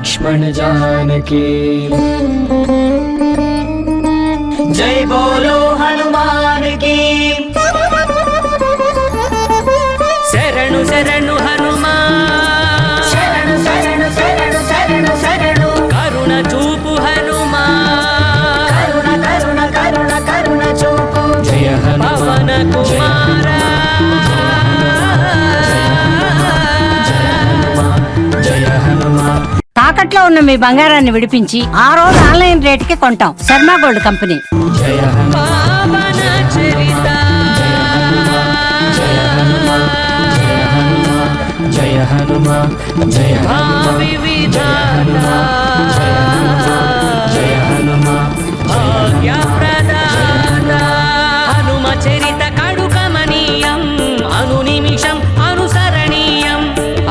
लक्ष्मण जानकी। जय बोलो हनुमान की। शरणु शरणु हनुमान, शरणु शरणु शरणु शरणु शरणु, करुण चूपु हनुमान, करुण करुण करुण करुण चूपु। जय हनुमान कुमार, जय हनुमान। తాకట్లో ఉన్న మీ బంగారాన్ని విడిపించి ఆ రోజు ఆన్లైన్ రేటుకి కొంటాం. Sharma gold company. జయ హనుమాన్ చరిత, జయ హనుమాన్, జయ హనుమాన్, జయ హనుమాన్, జయ హనుమాన్, వివిధాత, జయ హనుమాన్, భాగ్య ప్రదాత। హనుమ చరిత కడు కమనీయం, అను నిమిషం అనుసరణీయం,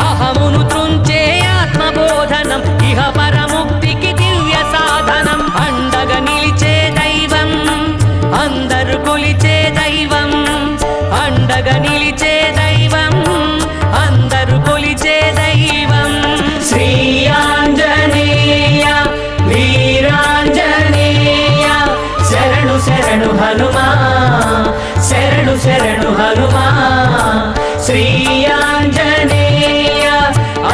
అహమును త్రుంచే ఆత్మబోధనం, ఇహ పరముక్తికి దివ్య సాధనం। అండగా నిలిచే దైవం, అందరు కొలిచే దైవం, అండగా నిలిచే దైవం, అందరు కొలిచే దైవం। శ్రీ ఆంజనేయ వీరాంజనేయ, శరణు శరణు హనుమా, శరణు శరణు హనుమా। శ్రీ ఆంజనేయ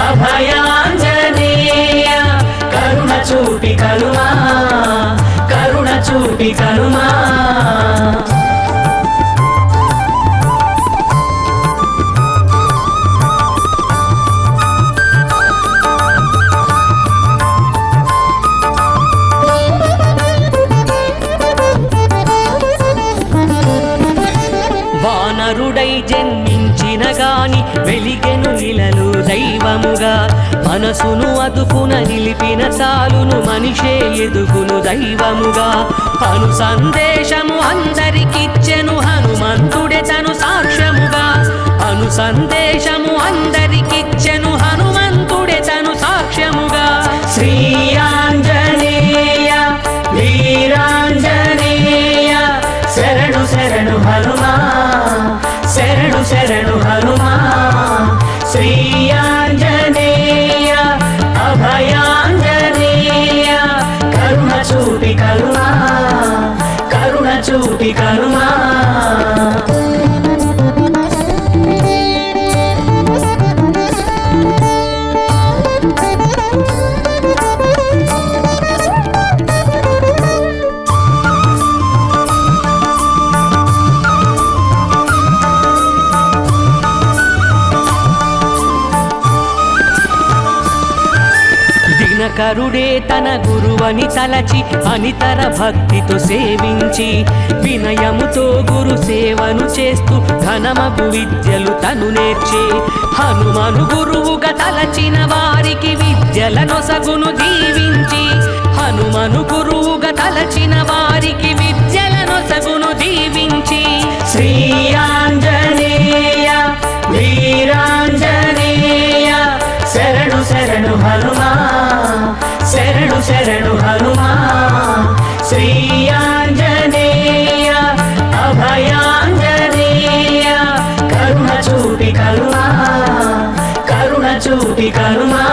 అభయాంజనేయ, కరుణ చూపి కనుమా, కరుణ చూపి కనుమా। వానరుడై జన్మించిన గాని వెలిగెను ఇలలు దైవముగా, మనసును అదుపున నిలిపిన చాలును మనిషే ఎదుగును దైవముగా। హను సందేశము అందరికిచ్చెను హనుమంతుడే తను సాక్ష్యముగా, హను సందేశము అందరికిచ్చెను హనుమంతుడే తను సాక్ష్యముగా। శ్రీ ఆంజనేయ వీరాంజనేయ, శరణు శరణు హనుమా, శరణు శరణు హనుమా। శ్రీ ఆంజనేయ అభయాంజనేయ, కరుణ చూపి కనుమా, కరుణ చూపి కనుమా। దినకరుడే తన గురువని తలచి అనితర భక్తితో సేవించి, వినయముతో గురు సేవను చేస్తూ ఘనమగు విద్యలు తను నేర్చి, హనుమను గురువుగా తలచిన వారికి విద్యలనొసగును దీవించి, హనుమను గురువుగా తలచిన వారికి విద్యలనొసగును దీవించి। శ్రీ ఆంజనేయ వీరాంజనేయ, శరణు శరణు హనుమా, శరణు శరణు హనుమా। శ్రీ ఆంజనేయ అభయాంజనేయ, కరుణ చూపి కనుమా, కరుణ చూపి కనుమా।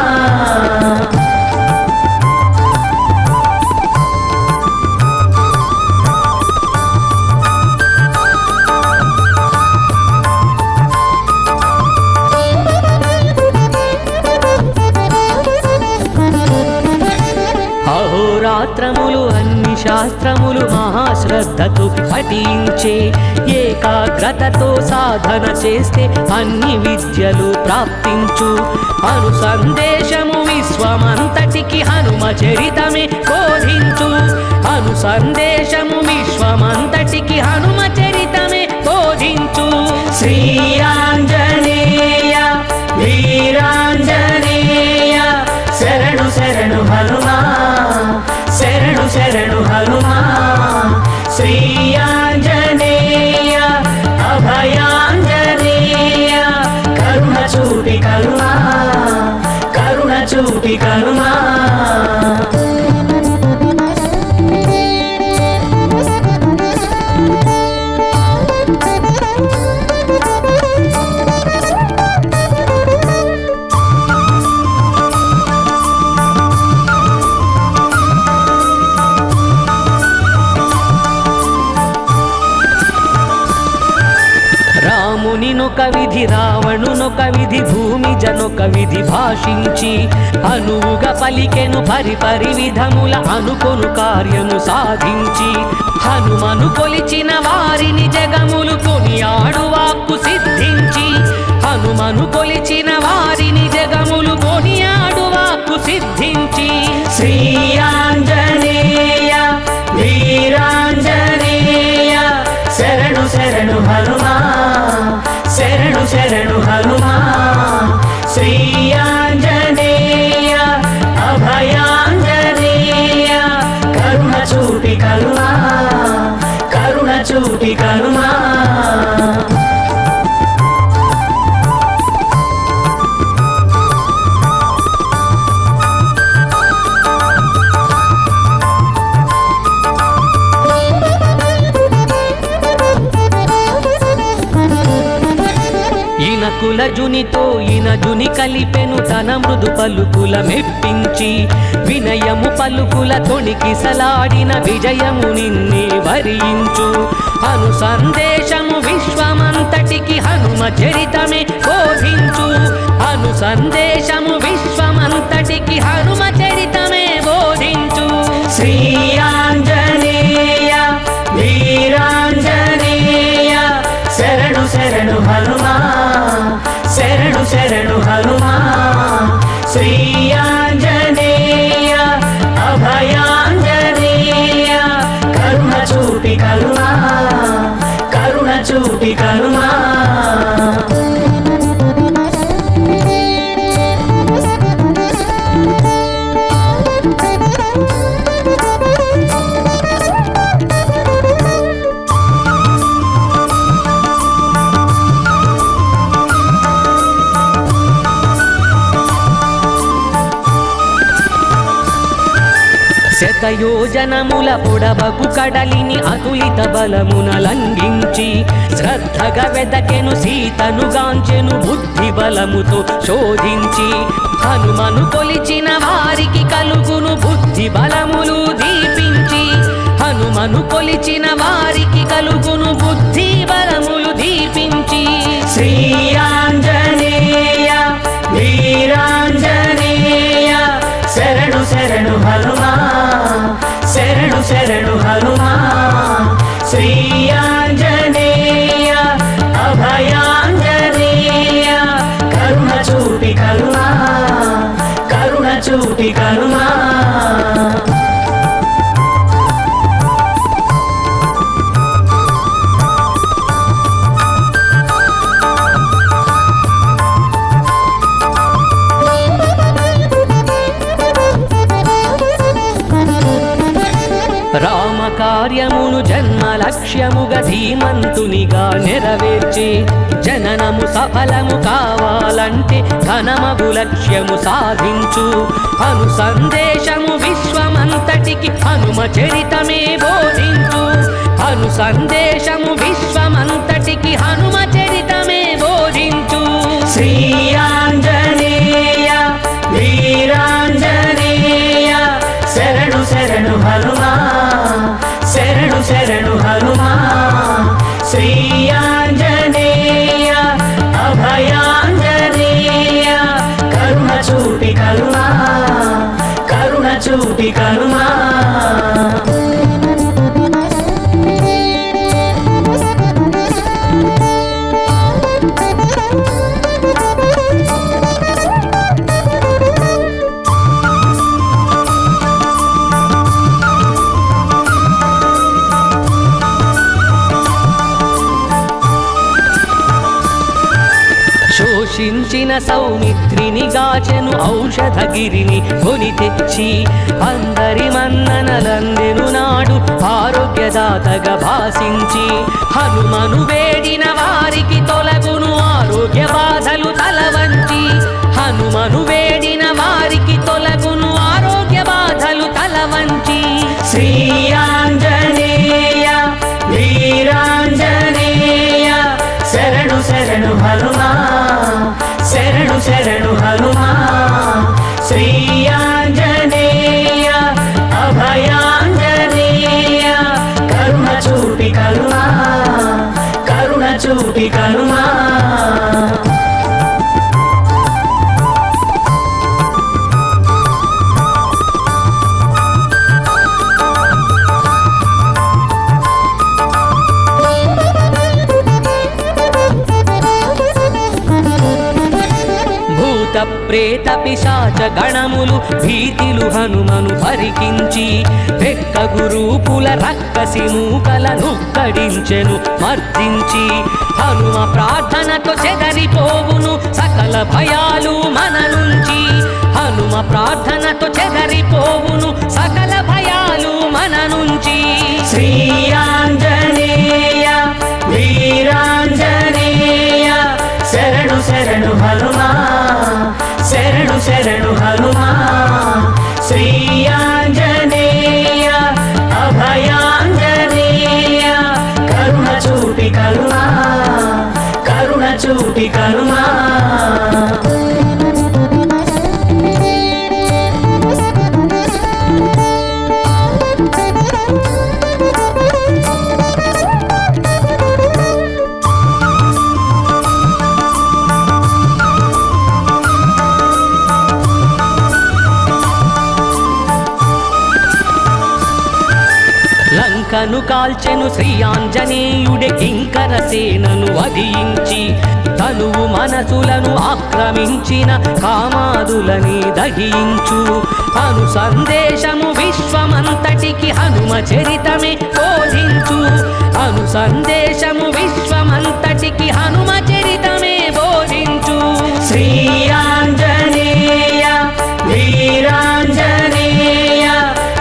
అహోరాత్రములు అన్ని శాస్త్రములు మహాశ్రద్ధతో పఠించే, ఏకాగ్రతతో సాధన చేస్తే అన్ని విద్యలు ప్రాప్తించు। అను సందేశము విశ్వమంతటికి హనుమ చరితమే బోధించు, అను సందేశము విశ్వమంతటికి హనుమ చరితమే బోధించు। శ్రీ ఆంజనేయ వీరాంజనేయ, శరణు శరణు హనుమా, శరణు శరణు హనుమా। శ్రీ ఆంజనేయ అభయాంజనేయ, కరుణ చూపి కనుమా, కరుణ చూపి కనుమా। రామునినొక విధి రావణునొక విధి భూమి జనొక విధి భాషించి అనువుగా పలికెను పరిపరి విధముల అనుకొను కార్యము సాధించి హనుమను కొలిచిన వారిని జగములు కొనియాడు వాక్కు సిద్ధించి హనుమను కొలిచిన వారిని జగములు కొనియాడు వాక్కు సిద్ధించి శ్రీ ఆంజనేయ వీరాంజనేయ శరణు శరణు హనుమా శరణు శరణు హనుమా శ్రీ ఆంజనేయ అభయాంజనేయ కరుణ చూపి కరుణా కరుణ చూపి కరుణా కులజునితో ఇనజుని కలిపెను తన మృదు పలుకుల మెప్పించి వినయము పలుకుల తొణికి సలాడిన విజయము నిన్నే వరించు అను సందేశము విశ్వమంతటికి హనుమ చరితమే బోధించు అను సందేశము విశ్వమంతటికి హనుమ చరితమే బోధించు శ్రీ ఆంజనేయ వీరాంజనేయ శరణు శరణు హనుమా శరణు శరణు హనుమా శ్రీ ఆంజనేయ అభయాంజనేయ కరుణ చూపి కరుణా కరుణ చూపి కరుణా శతయోజనముల పొడవకు కడలిని అతులిత బలమున లంఘించి శ్రద్ధగా వెదకెను సీతను గాంచెను బుద్ధి బలముతో శోధించి హనుమను కొలిచిన వారికి కలుగును బుద్ధి బలములు దీపించి హనుమను కొలిచిన వారికి కలుగును బుద్ధి బలములు దీపించి శ్రీ ఆంజనేయ వీరాంజనేయ శరణు శరణు హనుమా శరణు శరణు హనుమా శ్రీ ఆంజనేయ అభయాంజనేయ కరుణ చూపి కరుణా కరుణ చూపి కరుణా రామకార్యమును జన్మ లక్ష్యముగా ధీమంతునిగా నెరవేర్చి జననము సఫలము కావాలంటే ఘనమగు లక్ష్యము సాధించు అను సందేశము విశ్వమంతటికి హనుమ చరితమే బోధించు అను సందేశము విశ్వమంతటికి హనుమ చరితమే బోధించు శ్రీ ఆంజనేయ వీరాంజనేయ శరణు శరణు హనుమా శరణు శరణు హనుమా శ్రీ ఆంజనేయ అభయాంజనేయ కరుణ చూపి కరుణా కరుణ చూపి కరుణా శోషించిన సౌమిత్రిని గాచెను ఔషధగిరిని కొని తెచ్చి అందరి మన్ననలందెను నాడు ఆరోగ్యదాతగా భాసించి హనుమను వేడిన వారికి తొలగును ఆరోగ్య బాధలు తలవంచి హనుమను వేడిన వారికి తొలగును ఆరోగ్య బాధలు తలవంచి శ్రీ ఆంజనేయ వీరాంజనేయ శరణు శరణు హనుమా శరణు శరణు హనుమా శ్రీ ఆంజనేయ అభయాంజనేయ కరుణ చూపి కరుణా కరుణ చూపి కనుమా. ప్రేత పిశాచ గణములు భీతిలు హనుమను పరికించి వెక్క గురూపుల రక్కసి మూకలను కడించెను మర్దించి. హనుమ ప్రార్థనతో చెదరిపోవును సకల భయాలు మన నుంచి. హనుమ ప్రార్థనతో చెదరిపోవును సకల భయాలు మన నుంచి. శ్రీ ఆంజనేయ వీరాంజనేయ శరణు శరణు హనుమా, శరణు శరణు హనుమా. శ్రీ ఆంజనేయ అభయాంజనేయ కరుణ చూపి కనుమా, కరుణ చూపి కనుమా. లంకను కాల్చెను శ్రీ ఆంజనేయుడే కింకర సేనను వధించి. తనువు మనసులను ఆక్రమించిన కామాదులని దహించు. అను సందేశము విశ్వమంతటికి హనుమ చరితమే బోధించు. అను సందేశము విశ్వమంతటికి హనుమ చరితమే బోధించు. శ్రీ ఆంజనేయ వీరాంజనేయ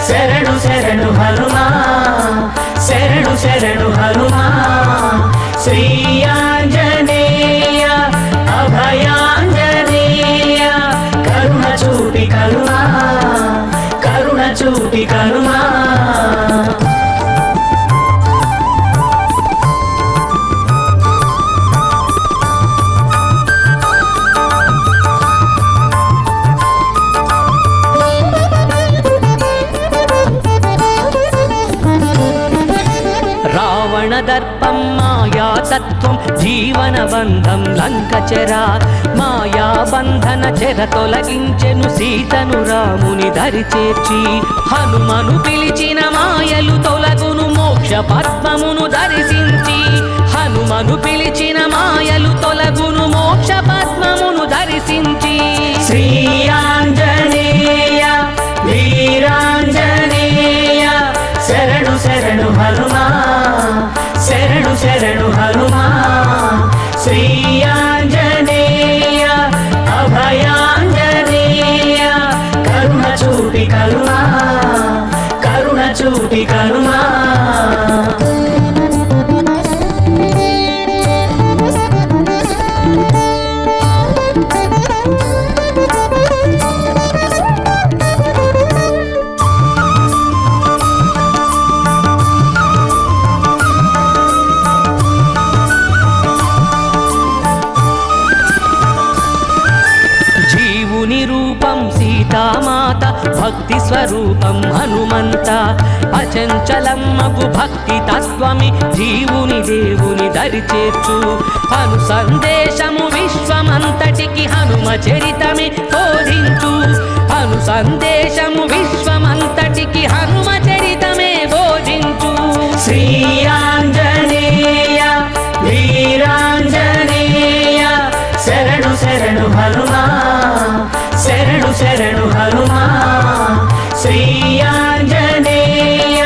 శరణు శరణు హనుమా, శరణు శరణు హనుమా. శ్రీ ఆంజనేయ అభయాంజనేయ కరుణ చూపి కనుమా, కరుణ చూపి కనుమా. దర్పం మాయా తత్వం జీవన బంధం లంకచెరా. మాయా బంధన చెర తొలగించెను సీతను రాముని దరి చేర్చి. హనుమను పిలిచిన మాయలు తొలగును మోక్ష పద్మమును దర్శించి. హనుమను పిలిచిన మాయలు తొలగును మోక్ష పద్మమును దర్శించి. శ్రీ ఆంజనేయ వీరాంజనేయ శరణు శరణు హనుమా, శరణు శరణు హనుమా. శ్రీ ఆంజనేయ అభయాంజనేయ కరుణ చూపి కనుమా, కరుణ చూపి కనుమా. సీతామాత భక్తి స్వరూపం హనుమంత. అచంచలమ్మగు భక్తి తత్వమి జీవుని దేవుని దరి చేర్చు. అను సందేశము విశ్వమంతటికి హనుమ చరితమే బోధించు. అను సందేశము విశ్వమంతటికి. 西 ఆంజనేయ వీరాంజనేయ శరణు శరణు హనుమా శరణు శరణు హనుమా శ్రీ ఆంజనేయ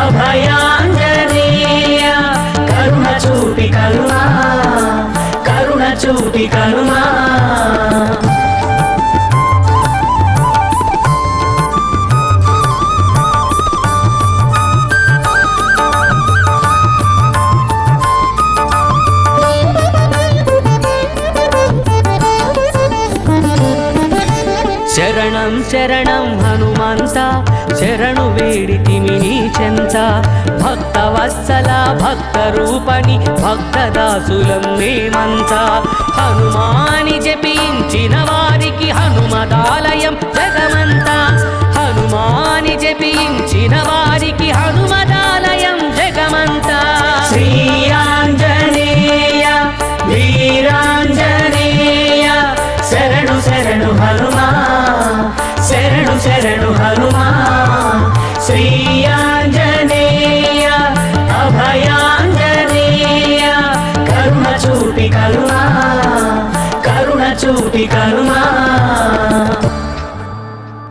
అభయాంజనేయ కరుణ చూపి కరుణా కరుణ చూపి కరుణా శరణం శరణం హనుమంత శరణు వేడితిమి నీ చెంత భక్తవత్సల భక్త రూపణి భక్తదాసులం మేమంతా హనుమాని జపించిన వారికి హనుమదాలయం జగమంతా హనుమాని జపించిన వారికి హనుమదాలయం జగమంతా శ్రీ ఆంజనేయ హనుమా శరణు శరణు హనుమా శ్రీ ఆంజనేయ అభయాంజనేయ కరుణ చూపి కరుణా కరుణ చూపి కరుణా